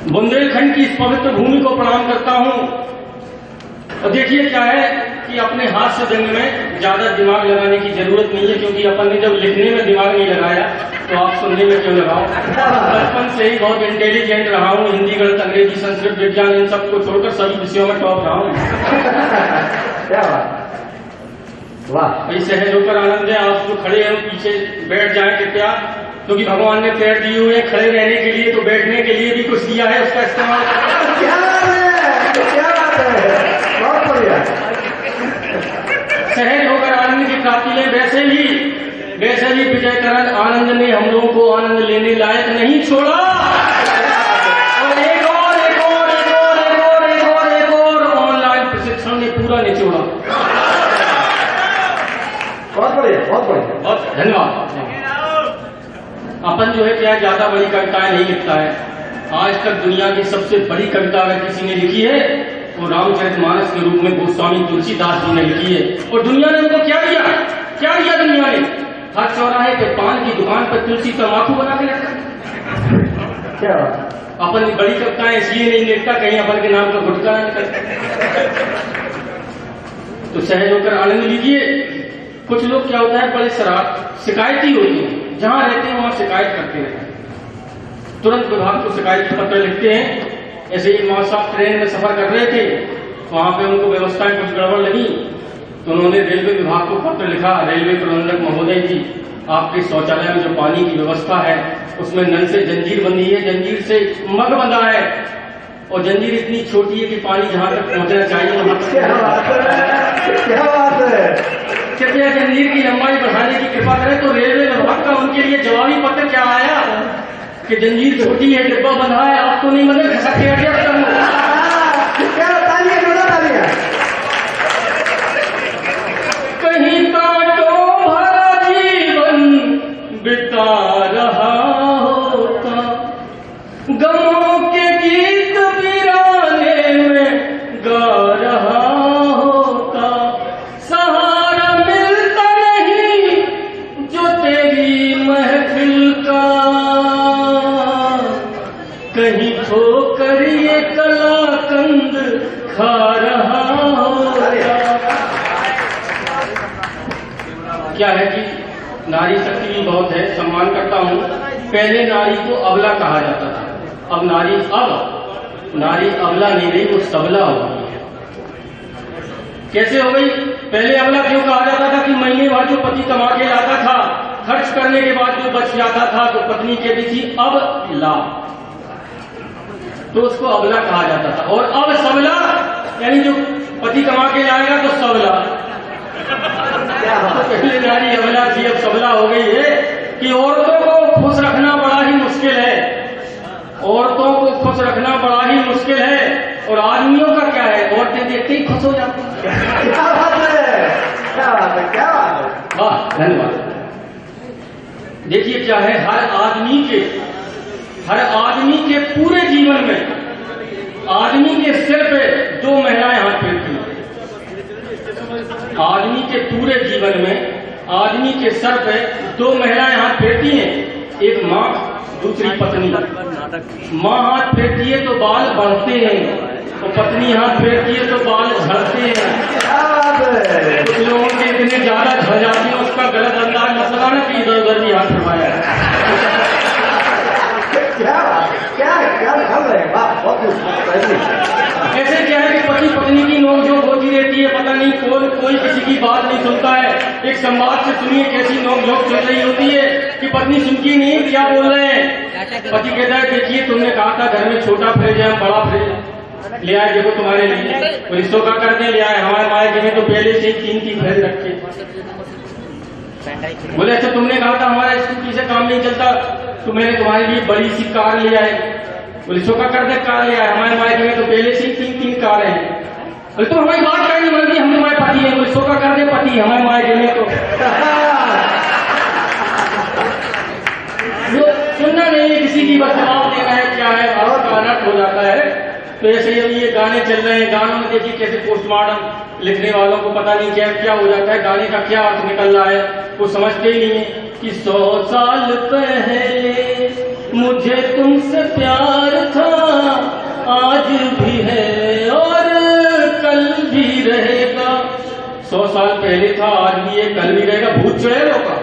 बुंदेलखंड की इस पवित्र भूमि को प्रणाम करता हूं। और देखिए क्या है कि अपने हाथ से जंग में ज्यादा दिमाग लगाने की जरूरत नहीं है, क्योंकि अपन ने जब लिखने में दिमाग नहीं लगाया तो आप सुनने में क्यों लगाओ। बचपन से ही बहुत इंटेलिजेंट रहा हूँ, हिंदी, गणित, अंग्रेजी, संस्कृत, विज्ञान, इन सबको छोड़कर सभी विषयों में टॉप रहा हूँ। भाई सहज होकर आनंद है। आप जो खड़े हैं पीछे बैठ जाए कृपया, क्योंकि भगवान ने पैर दिए हुए खड़े रहने के लिए, तो बैठने के लिए भी कुछ दिया है, उसका इस्तेमाल। क्या बात है, बहुत बढ़िया। सहज होकर आनंद की प्राप्ति लें। वैसे भी विजय करण आनंद ने हम लोगों को आनंद लेने लायक नहीं छोड़ा। और एक और ऑनलाइन प्रशिक्षण ने पूरा निचोड़ा। बहुत बढ़िया, बहुत बढ़िया, बहुत धन्यवाद। अपन जो है क्या ज्यादा बड़ी कविताएं नहीं लिखता है। आज तक दुनिया की सबसे बड़ी कविता अगर किसी ने लिखी है वो रामचरितमानस के रूप में गोस्वामी तुलसीदास जी ने लिखी है। और दुनिया ने उनको क्या दिया दुनिया ने? हर चौराहे पे पान की दुकान पर तुलसी तम्बाकू बना के रखा। क्या अपन बड़ी कविताएं इसलिए नहीं लिखता कहीं अपन के नाम का गुटका न निकल। तो सहज होकर आनंद लीजिए। कुछ लोग क्या होता है बड़े शिकायती होते हैं, जहां रहते हैं वहां शिकायत करते रहते हैं, तुरंत विभाग को शिकायत पत्र लिखते हैं। ऐसे ही मां साहब ट्रेन में सफर कर रहे थे, वहां पे उनको व्यवस्थाएं कुछ गड़बड़ लगी, तो उन्होंने रेलवे विभाग को पत्र लिखा। रेलवे प्रबंधक महोदय जी, आपके शौचालय में जो पानी की व्यवस्था है उसमें नल से जंजीर बंधी है, जंजीर से मग बंधा है, और जंजीर इतनी छोटी है कि पानी जहां तक पहुंचना चाहिए वहां तक। क्या बात है। कृपया जंजीर की लंबाई बढ़ाने की कृपा करें। तो रेलवे विभाग का उनके लिए जवाबी पत्र क्या आया कि जंजीर छोटी है, डिब्बा बंधा है, आप तो नहीं मदद खसक के अटक कर लो। कहीं कांटों भरा जीवन बिता रहा होता, गमों के गीत वीराने में गा रहा होता, सहारा मिलता नहीं जो तेरी महफिल का, कहीं ठोकर ये कलाकंद खा रहा होता। क्या है कि नारी शक्ति भी बहुत है, सम्मान करता हूँ। पहले नारी को अबला कहा जाता था, अब नारी अबला नहीं रही, वो सबला हो गई है। कैसे हो गई? पहले अबला क्यों कहा जाता था कि महीने भर जो पति कमा के लाता था, खर्च करने के बाद जो बच जाता था तो पत्नी कहती थी अब ला, तो उसको अबला कहा जाता था। और अब सबला, यानी जो पति कमा के लाएगा तो सबला। तो पहले नारी अबला थी, अब सबला हो गई है कि औरतों को खुश रखना बड़ा ही मुश्किल है, औरतों को खुश रखना बड़ा ही मुश्किल है। और आदमियों का क्या है, औरतें देखते ही खुश हो जाती हैं। क्या बात है, क्या बात है, क्या बात है। वाह, धन्यवाद। देखिए क्या है, हर आदमी के पूरे जीवन में आदमी के सिर पे दो महिलाएं हाथ फेरती हैं। आदमी के पूरे जीवन में आदमी के सर पे दो महिलाएं हाथ फेरती हैं, एक माँ, दूसरी पत्नी। माँ हाथ फेरती है तो बाल बढ़ते हैं, और पत्नी हाथ फेरती है तो बाल झड़ते हैं। कुछ लोगों के इतने ज्यादा झड़ जाते हैं, उसका गलत अंदाज मत लगाना कि इधर उधर भी हाथ फरमाया है। ऐसे क्या है कि पति पत्नी की नोकझोंक होती रहती है, पता नहीं कोई किसी की बात नहीं सुनता है। एक संवाद से सुनिए कैसी नोकझोंक चल रही होती है कि पत्नी सुनती नहीं क्या बोल रहे हैं। पति कहता है देखिए तुमने कहा था घर में छोटा फ्रिज है, बड़ा फ्रिज ले आए, देखो तुम्हारे लिए। और इसको क्या करने ले आए, हमारे मायके में तो पहले से ही 3 फ्रिज रखे। बोले अच्छा तुमने कहा था हमारा स्कूटी से काम नहीं चलता, तो मैंने तुम्हारे लिए बड़ी सी कार ले आए। बोले शोका कर दे, कार ले आए, हमारे मायके में तो पहले से ही 3 कारें हैं। बोले तो हमारी बात क्या नहीं बनती, हम तुम्हारे पति हैं। बोले शोका कर दे पति, हमारे मायके में तो सुनना नहीं है किसी की, बस जवाब देना है क्या है, भारत का अनर्थ हो जाता है। तो ऐसे ही ये गाने चल रहे हैं, गानों में देखिए कैसे पोस्टमार्टम लिखने वालों को पता नहीं क्या हो जाता है, गाने का क्या अर्थ निकल रहा है वो समझते ही नहीं है। कि 100 साल पहले मुझे तुमसे प्यार था, आज भी है और कल भी रहेगा। 100 साल पहले था, आज भी है, कल भी रहेगा। भूत चुड़ैलों का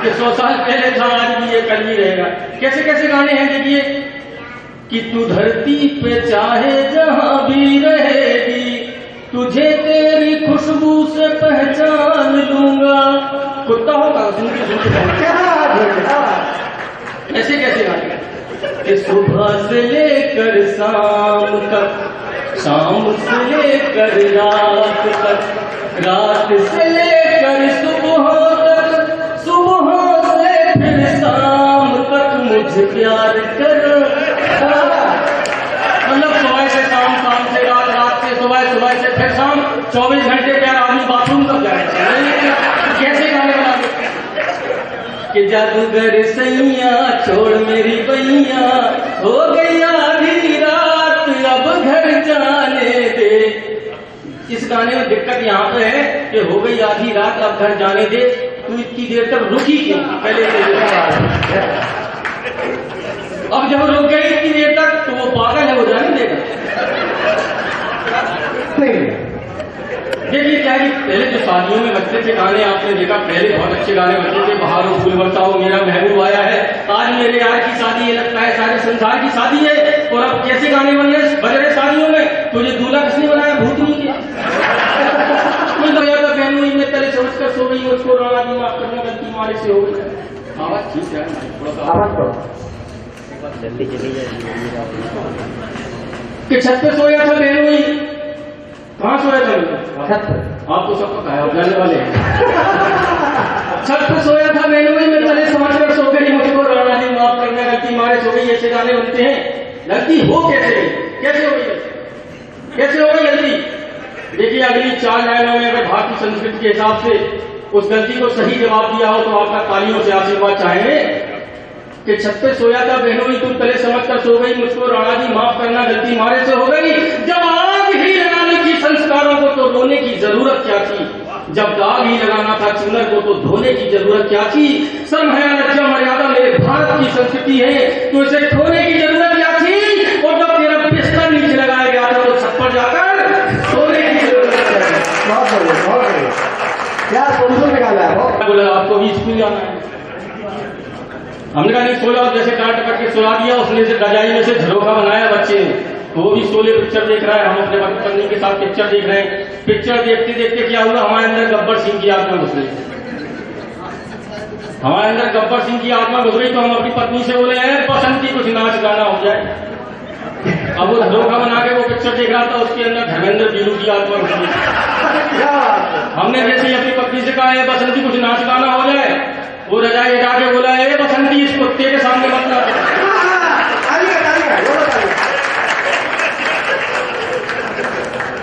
कि 100 साल पहले था, आज भी है, कल भी रहेगा। कैसे कैसे गाने हैं देखिए कि तू धरती पे चाहे जहां भी रहेगी, तुझे तेरी खुशबू से पहचान लूंगा। कुत्ता होता सुनते ऐसे कैसे गाने कि सुबह से लेकर शाम तक, शाम से लेकर रात तक, रात से लेकर सुबह तक, सुबह से फिर शाम तक मुझे प्यार करो। मतलब सुबह से शाम, शाम से रात, रात से सुबह, सुबह से फिर शाम, 24 घंटे प्यार। आदमी बाथरूम कब जाए? कैसे गाने बना कि जादूगर सैया छोड़ मेरी बैया, हो गई आधी रात अब घर जाने दे। इस गाने में दिक्कत यहाँ पे है कि हो गई आधी रात अब घर जाने दे। तू इतनी देर तक रुकी क्यों? पहले अब जब रुक गई इतनी देर तक तो वो पागल है, वो जाने देगा। देखिए क्या है, पहले जो शादियों में बजते थे गाने आपने देखा, पहले बहुत अच्छे गाने बजते थे। बहारों फूल बरसाओ मेरा महबूब आया है, आज मेरे यार की शादी है, लगता है सारे संसार की शादी है। और अब कैसे गाने बज रहे शादियों में? तुझे दूल्हा किसने बनाया? भूत नहीं किया। कोई तो याद बहन हुई मैं तेरे समझ कर सो गई, उसको राणा जी माफ करना, गलती मारे से हो गई। आवाज ठीक है, थोड़ा सा आवाज करो, जल्दी चली जाए। कि छत पे सोया था बहन हुई, कहाँ सोया था? आपको सब पता है, जाने वाले हैं। छत पे सोया था बहन हुई मैं तले समझ कर सो गई, मुझको राणा जी माफ करना, गलती मारे सो गई। ऐसे गाने बनते हैं। गलती हो कैसे गई? कैसे हो गई? कैसे हो गई गलती? देखिए अगली 4 लाइनों में अगर भारतीय संस्कृति के हिसाब से उस गलती को सही जवाब दिया हो तो आपका तालियों से आशीर्वाद चाहेंगे। कि छत पे सोया था बहनों तू तले समझ कर सो गई, मुझको राणा जी माफ करना, गलती मारे से हो गई। जब आग ही लगानी थी संस्कारों को तो रोने की जरूरत क्या थी? जब दाग ही लगाना था चुनर को तो धोने की जरूरत क्या थी? शर्म है, लज्जा, मर्यादा मेरे भारत की संस्कृति है, तो इसे खोने की जरूरत क्या थी? और जब तेरा बिस्तर नीचे लगाया गया था तो छत पर जाकर सोने की जरूरत है। बहुत बढ़िया, बहुत बढ़िया। क्या सोचो निकाला है? बोला आपको भी स्कूल जाना है। हमने कहा नहीं सो जाओ, जैसे डांट करके सुला दिया उसने, से रजाई में से झरोखा बनाया बच्चे ने, वो भी सोले पिक्चर देख रहा है। हम अपने पत्नी के साथ पिक्चर देख रहे हैं। पिक्चर देखते देखते क्या हुआ, हमारे अंदर गब्बर सिंह की आत्मा घुस गई। हमारे अंदर गब्बर सिंह की आत्मा घुस गई तो हम अपनी पत्नी से बोले हैं बसंती कुछ नाच गाना हो जाए। अब वो झरोखा बना के वो पिक्चर देख रहा था, उसके अंदर धर्मेंद्र बीरू की आत्मा घुस गई। हमने जैसे ही अपनी पत्नी से कहा है बसंती कुछ नाच गाना हो जाए, वो रजाई हटा के बोला है बसंती इस कुत्ते के सामने मत ना।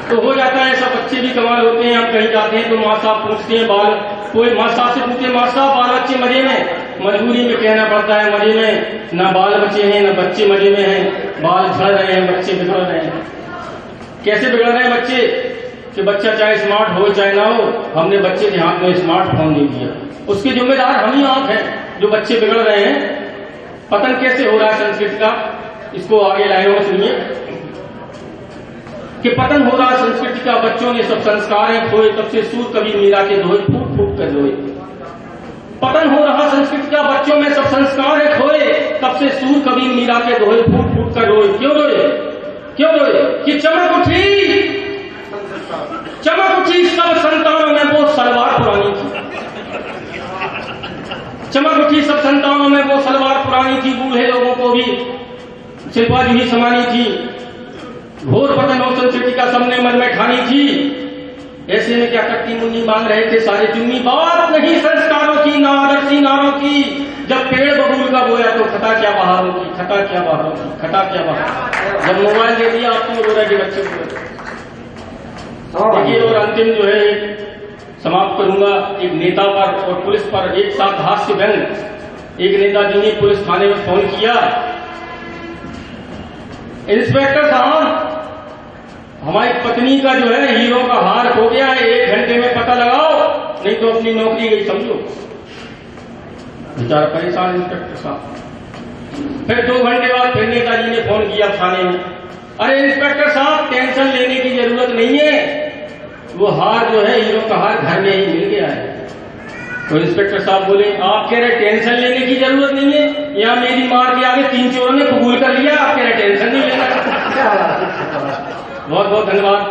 तो हो जाता है ऐसा। बच्चे भी कमाल होते हैं। हम कहीं जाते हैं तो माँ साहब पूछते हैं, बाल कोई माँ साहब से पूछते, माँ साहब बाल बच्चे मजे में? मजबूरी में कहना पड़ता है मजे में, ना बाल बचे हैं ना बच्चे मजे में हैं, बाल झड़ रहे हैं, बच्चे बिगड़ रहे हैं। कैसे बिगड़ रहे हैं बच्चे? कि बच्चा चाहे स्मार्ट हो चाहे ना हो, हमने बच्चे के हाथ में स्मार्टफोन दे दिया, उसके जिम्मेदार हम ही आप हैं जो बच्चे बिगड़ रहे हैं। पतन कैसे हो रहा है संस्कृति का, इसको आगे लाइनों में सुनिए कि पतन हो रहा संस्कृति का, बच्चों ने सब संस्कार है खोए, तब से सूर कबीर मीरा के धोए फूट फूट कर रोए। पतन हो रहा संस्कृति का, बच्चों में सब संस्कार है खोए, तब से सूर कबीर मीरा के धोए फूट फूट कर रोए। क्यों रोए? क्यों रोए? कि चमक उठी सब संतानों में वो सलवार पुरानी थी। चमक उठी सब संतानों में वो सलवार पुरानी थी, बूढ़े लोगों को भी शिल्पा जी ही समानी थी। घोर पतन हो संस्कृति का, सबने मन में ठानी थी। ऐसे में क्या करती मुन्नी मांग रहे थे सारे चुन्नी, बात नहीं संस्कारों की ना आदर्शी नारों की। जब पेड़ बबूल का बोया तो खता क्या बहारों की, खता क्या बहारों की, खता क्या बहारों। जब मोबाइल दे दिया आपको रो रहे थे बच्चे को। देखिए और अंतिम जो है समाप्त करूंगा एक नेता पर और पुलिस पर एक साथ हास्य व्यंग। एक नेताजी ने पुलिस थाने में फोन किया, इंस्पेक्टर साहब हमारी पत्नी का जो है हीरो का हार खो गया है, 1 घंटे में पता लगाओ नहीं तो अपनी नौकरी गई समझो। बेचारा परेशान इंस्पेक्टर साहब। फिर 2 घंटे बाद फिर नेताजी ने फोन किया थाने में, अरे इंस्पेक्टर साहब, टेंशन लेने की जरूरत नहीं है, वो हार जो है हीरो का हार घर में ही मिल गया है। तो इंस्पेक्टर साहब बोले, आप कह रहे टेंशन लेने की जरूरत नहीं है, यहाँ मेरी मार के आगे 3 चोरों ने कबूल कर लिया, आप कह रहे टेंशन नहीं लेना। क्या बात है, क्या बात है। बहुत बहुत धन्यवाद।